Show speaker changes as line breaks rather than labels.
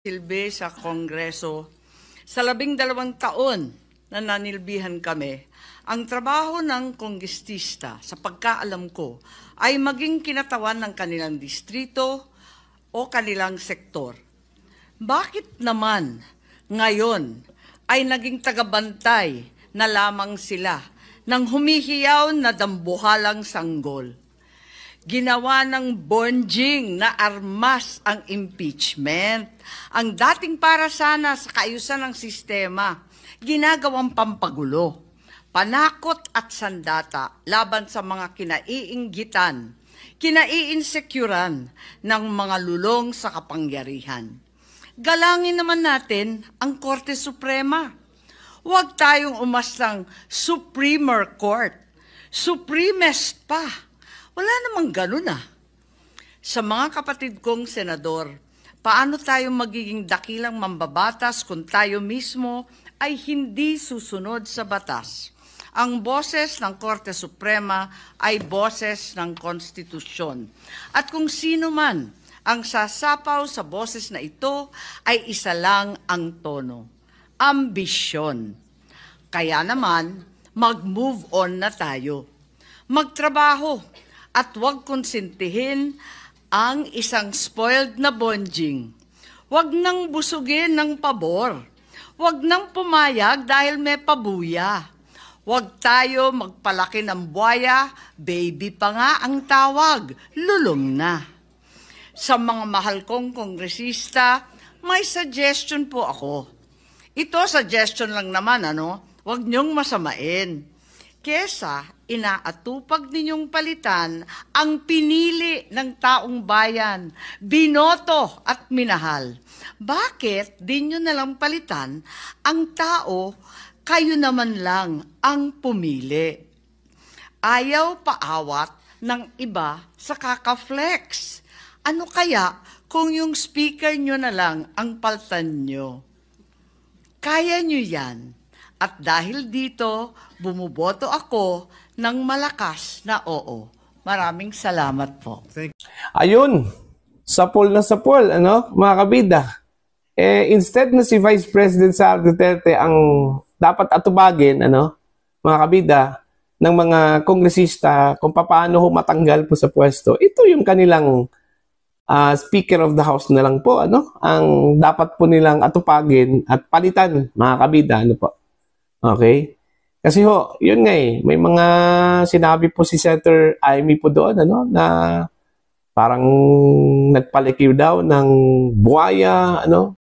silbi sa Kongreso. Sa 12 taon na nanilbihan kami, ang trabaho ng kongrestista, sa pagkaalam ko, ay maging kinatawan ng kanilang distrito o kanilang sektor. Bakit naman ngayon ay naging tagabantay na lamang sila ng humihiyaw na dambuhalang sanggol? Ginawa ng bonjing na armas ang impeachment. Ang dating para sana sa kaayusan ng sistema, ginagawang pampagulo, panakot at sandata laban sa mga kinaiinggitan, kinaiinsecuran ng mga lulong sa kapangyarihan. Galangin naman natin ang Korte Suprema. Huwag tayong umastang Supremer Court, Supremest pa. Wala namang ganun ah. Sa mga kapatid kong senador, paano tayo magiging dakilang mambabatas kung tayo mismo ay hindi susunod sa batas? Ang boses ng Korte Suprema ay boses ng konstitusyon. At kung sino man ang sasapaw sa boses na ito ay isa lang ang tono, ambisyon. Kaya naman, mag-move on na tayo. Magtrabaho at huwag konsintihin ang isang spoiled na bonjing. Huwag nang busugin ng pabor. Huwag nang pumayag dahil may pabuya. Huwag tayo magpalaki ng buwaya, baby pa nga ang tawag, lulong na. Sa mga mahal kong kongresista, may suggestion po ako. Ito suggestion lang naman, Huwag niyong masamain. Kesa inaatupag ninyong palitan ang pinili ng taong bayan, binoto at minahal. Bakit di nyo nalang palitan ang tao, kayo naman lang ang pumili? Ayaw paawat ng iba sa kakaflex. Ano kaya kung yung speaker nyo na lang ang paltan nyo? Kaya nyo yan. At dahil dito, bumuboto ako ng malakas na oo. Maraming salamat po.
Ayun, sapol na sapol, mga kabida. Instead na si Vice President Sara Duterte ang dapat atubagin, mga kabida, ng mga kongresista kung paano matanggal po sa pwesto, ito yung kanilang Speaker of the House na lang po, ang dapat po nilang atupagin at palitan, mga kabida, po. Okay? Kasi yun nga may mga sinabi po si Senator Amy po doon, na parang nagpalikiw daw ng buhaya,